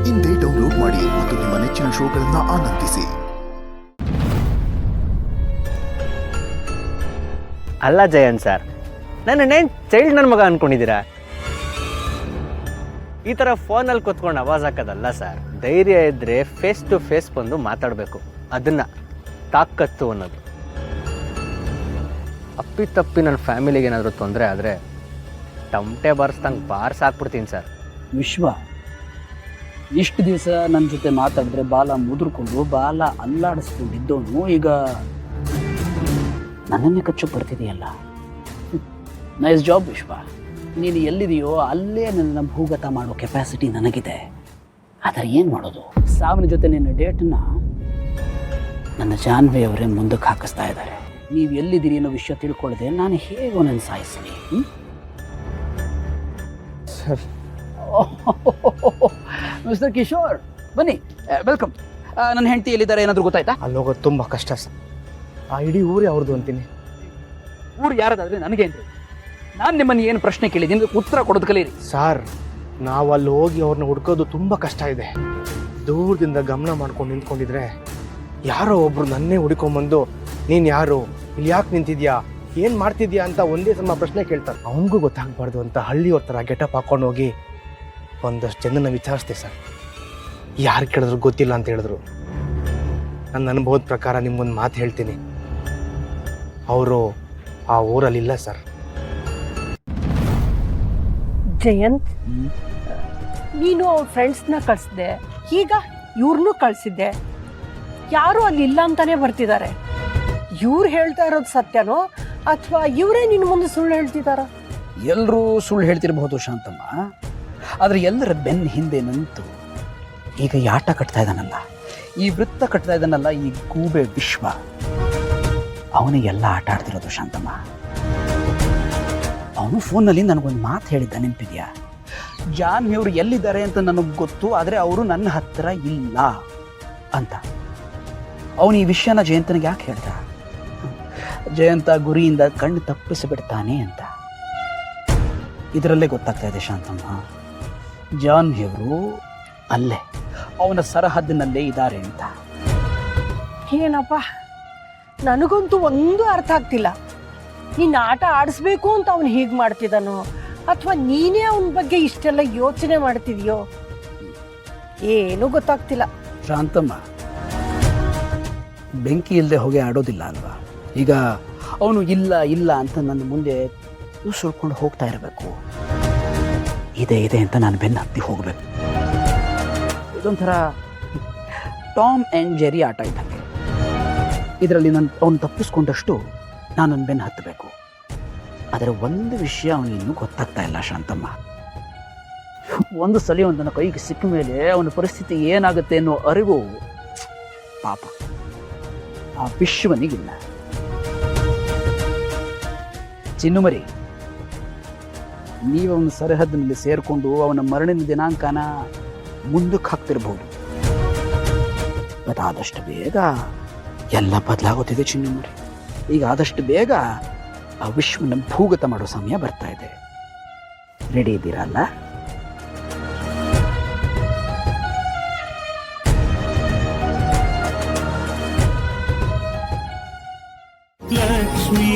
ಇಂದೇ ಡೌನ್ಲೋಡ್ ಮಾಡಿ ಮತ್ತು ನಿಮ್ಮ ನೆಚ್ಚಿನ ಶೋಗಳನ್ನು ಆನಂದಿಸಿ. ಅಲ್ಲ ಜಯಂತ್ ಸರ್, ನನ್ನೇನು ಚೈಲ್ಡ್ ನನ್ನ ಮಗ ಅನ್ಕೊಂಡಿದ್ದೀರಾ? ಈ ಥರ ಫೋನಲ್ಲಿ ಕೂತ್ಕೊಂಡು ಆವಾಜ್ ಹಾಕೋದಲ್ಲ ಸರ್. ಧೈರ್ಯ ಇದ್ದರೆ ಫೇಸ್ ಟು ಫೇಸ್ ಬಂದು ಮಾತಾಡಬೇಕು. ಅದನ್ನು ತಾಕತ್ತು ಅನ್ನೋದು. ಅಪ್ಪಿತಪ್ಪಿ ನನ್ನ ಫ್ಯಾಮಿಲಿಗೆ ಏನಾದರೂ ತೊಂದರೆ ಆದರೆ ಟಮಟೆ ಬಾರಿಸ್ದಂಗೆ ಬಾರಿಸಾಕ್ಬಿಡ್ತೀನಿ ಸರ್. ವಿಶ್ವ ಇಷ್ಟು ದಿವಸ ನನ್ನ ಜೊತೆ ಮಾತಾಡಿದ್ರೆ ಬಾಲ ಮುದುರ್ಕೊಂಡು ಬಾಲ ಅಲ್ಲಾಡಿಸ್ಕೊಂಡಿದ್ದವನು ಈಗ ನನ್ನನ್ನೇ ಕಚ್ಚು ಬರ್ತಿದೆಯಲ್ಲ. ನೈಸ್ ಜಾಬ್ ವಿಶ್ವ. ನೀನು ಎಲ್ಲಿದೆಯೋ ಅಲ್ಲೇ ನನ್ನ ಭೂಗತ ಮಾಡೋ ಕೆಪಾಸಿಟಿ ನನಗಿದೆ. ಆದರೆ ಏನು ಮಾಡೋದು, ಸಾವಿನ ಜೊತೆ ನಿನ್ನ ಡೇಟನ್ನ ನನ್ನ ಜಾನ್ವಿ ಅವರೇ ಮುಂದಕ್ಕೆ ಹಾಕಿಸ್ತಾ ಇದ್ದಾರೆ. ನೀವು ಎಲ್ಲಿದ್ದೀರಿ ಅನ್ನೋ ವಿಷಯ ತಿಳ್ಕೊಳ್ಳದೆ ನಾನು ಹೇಗೋ ನನ್ನ ಸಾಯಿಸ್ತೀನಿ ಸರ್. ಮಿಸ್ಟರ್ ಕಿಶೋರ್ ಬನ್ನಿ, ವೆಲ್ಕಮ್. ನನ್ನ ಹೆಂಡತಿ ಎಲ್ಲಿದ್ದಾರೆ ಏನಾದರೂ ಗೊತ್ತಾಯ್ತಾ? ಅಲ್ಲಿ ಹೋಗೋದು ತುಂಬ ಕಷ್ಟ ಸರ್. ಆ ಇಡೀ ಊರೇ ಅವ್ರದ್ದು ಅಂತೀನಿ. ಊರು ಯಾರದಾದ್ರೆ ನನಗೆ ಅಂತ ನಾನು ನಿಮ್ಮನ್ನು ಏನು ಪ್ರಶ್ನೆ ಕೇಳಿದ್ದೀನಿ ಉತ್ತರ ಕೊಡೋದು ಕಲೀರಿ. ಸಾರ್, ನಾವು ಅಲ್ಲಿ ಹೋಗಿ ಅವ್ರನ್ನ ಹುಡ್ಕೋದು ತುಂಬ ಕಷ್ಟ ಇದೆ. ದೂರದಿಂದ ಗಮನ ಮಾಡ್ಕೊಂಡು ನಿಂತ್ಕೊಂಡಿದ್ರೆ ಯಾರೋ ಒಬ್ರು ನನ್ನೇ ಹುಡ್ಕೊಂಬಂದು ನೀನು ಯಾರು, ಇಲ್ಲಿ ಯಾಕೆ ನಿಂತಿದ್ಯಾ, ಏನು ಮಾಡ್ತಿದ್ಯಾ ಅಂತ ಒಂದೇ ಸಮ ಪ್ರಶ್ನೆ ಕೇಳ್ತಾರೆ. ಅವನಿಗೂ ಗೊತ್ತಾಗಬಾರ್ದು ಅಂತ ಹಳ್ಳಿಯವ್ರ ಥರ ಗೆಟಪ್ ಹಾಕೊಂಡು ಹೋಗಿ ಒಂದಷ್ಟು ಜನನ ವಿಚಾರಿಸ್ದೆ ಸರ್. ಯಾರು ಕೇಳಿದ್ರು ಗೊತ್ತಿಲ್ಲ ಅಂತ ಹೇಳಿದ್ರು. ನನ್ನ ಅನುಭವದ ಪ್ರಕಾರ ನಿಮ್ಗೊಂದು ಮಾತು ಹೇಳ್ತೀನಿ, ಅವರು ಆ ಊರಲ್ಲಿಲ್ಲ ಸರ್. ಜಯಂತ್, ನೀನು ಅವ್ರ ಫ್ರೆಂಡ್ಸ್ನ ಕಳಿಸಿದೆ, ಈಗ ಇವ್ರನ್ನೂ ಕಳಿಸಿದ್ದೆ. ಯಾರು ಅಲ್ಲಿ ಇಲ್ಲ ಅಂತಾನೆ ಬರ್ತಿದ್ದಾರೆ. ಇವ್ರು ಹೇಳ್ತಾ ಇರೋದು ಸತ್ಯನೋ ಅಥವಾ ಇವರೇ ನಿನ್ನ ಮುಂದೆ ಸುಳ್ಳು ಹೇಳ್ತಿದಾರ? ಎಲ್ಲರೂ ಸುಳ್ಳು ಹೇಳ್ತಿರಬಹುದು ಶಾಂತಮ್ಮ, ಆದರೆ ಎಲ್ಲರ ಬೆನ್ನ ಹಿಂದೆ ನಿಂತು ಈಗ ಈ ಆಟ ಕಟ್ತಾ ಇದ್ದಾನಲ್ಲ, ಈ ವೃತ್ತ ಕಟ್ತಾ ಇದ್ದಾನಲ್ಲ, ಈ ಗೂಬೆ ವಿಶ್ವ, ಅವನಿಗೆ ಎಲ್ಲ ಆಟ ಆಡ್ತಿರೋದು ಶಾಂತಮ್ಮ. ಅವನು ಫೋನ್ನಲ್ಲಿ ನನಗೊಂದು ಮಾತು ಹೇಳಿದ್ದ, ನೆನಪಿದ್ಯಾ? ಜಾನ್ವಿ ಅವರು ಎಲ್ಲಿದ್ದಾರೆ ಅಂತ ನನಗೆ ಗೊತ್ತು, ಆದರೆ ಅವರು ನನ್ನ ಹತ್ತಿರ ಇಲ್ಲ ಅಂತ. ಅವನು ಈ ವಿಷಯನ ಜಯಂತನಿಗೆ ಯಾಕೆ ಹೇಳ್ದ? ಜಯಂತ ಗುರಿಯಿಂದ ಕಣ್ಣು ತಪ್ಪಿಸಿಬಿಡ್ತಾನೆ ಅಂತ. ಇದರಲ್ಲೇ ಗೊತ್ತಾಗ್ತಾ ಇದೆ ಶಾಂತಮ್ಮ, ಜಾನ್ವಿ ಅವರು ಅಲ್ಲೇ ಅವನ ಸರಹದ್ದಿನಲ್ಲೇ ಇದ್ದಾರೆ ಅಂತ. ಏನಪ್ಪ, ನನಗಂತೂ ಒಂದು ಅರ್ಥ ಆಗ್ತಿಲ್ಲ. ನಿನ್ನ ಆಟ ಆಡಿಸ್ಬೇಕು ಅಂತ ಅವನು ಹೀಗೆ ಮಾಡ್ತಿದ್ದಾನೋ ಅಥವಾ ನೀನೇ ಅವನ ಬಗ್ಗೆ ಇಷ್ಟೆಲ್ಲ ಯೋಚನೆ ಮಾಡ್ತಿದ್ಯೋ ಏನೂ ಗೊತ್ತಾಗ್ತಿಲ್ಲ. ಶಾಂತಮ್ಮ, ಬೆಂಕಿ ಇಲ್ಲದೆ ಹೋಗಿ ಆಡೋದಿಲ್ಲ ಅಲ್ವಾ? ಈಗ ಅವನು ಇಲ್ಲ ಇಲ್ಲ ಅಂತ ನನ್ನ ಮುಂದೆ ಸುಳ್ಕೊಂಡು ಹೋಗ್ತಾ ಇರಬೇಕು. ಇದೆ ಇದೆ ಅಂತ ನಾನು ಬೆನ್ನು ಹತ್ತಿ ಹೋಗಬೇಕು. ಇದೊಂಥರ ಟಾಮ್ ಆ್ಯಂಡ್ ಜೆರಿ ಆಟ ಇದ್ದಂಗೆ. ಇದರಲ್ಲಿ ಅವನು ತಪ್ಪಿಸ್ಕೊಂಡಷ್ಟು ನಾನು ನನ್ನ ಬೆನ್ನು ಹತ್ತಬೇಕು. ಆದರೆ ಒಂದು ವಿಷಯ ಅವನಿನ್ನೂ ಗೊತ್ತಾಗ್ತಾ ಇಲ್ಲ ಶಾಂತಮ್ಮ. ಒಂದು ಸಲ ಅವನ ಕೈಗೆ ಸಿಕ್ಕ ಮೇಲೆ ಅವನ ಪರಿಸ್ಥಿತಿ ಏನಾಗುತ್ತೆ ಅನ್ನೋ ಅರಿವು ಪಾಪ ಆ ವಿಶ್ವನಿಗಿಲ್ಲ. ಚಿನ್ನುಮರಿ, ನೀವು ಅವನ ಸರಹದ್ದಿನಲ್ಲಿ ಸೇರಿಕೊಂಡು ಅವನ ಮರಣಿನ ದಿನಾಂಕನ ಮುಂದಕ್ಕೆ ಹಾಕ್ತಿರ್ಬೋದು. ಆದಷ್ಟು ಬೇಗ ಎಲ್ಲ ಬದಲಾಗುತ್ತಿದೆ ಚಿನ್ನುಮರಿ. ಈಗ ಆದಷ್ಟು ಬೇಗ ಆ ವಿಶ್ವನ ಭೂಗತ ಮಾಡೋ ಸಮಯ ಬರ್ತಾ ಇದೆ. ರೆಡಿ ಇದ್ದೀರಲ್ಲ? ಲಕ್ಷ್ಮೀ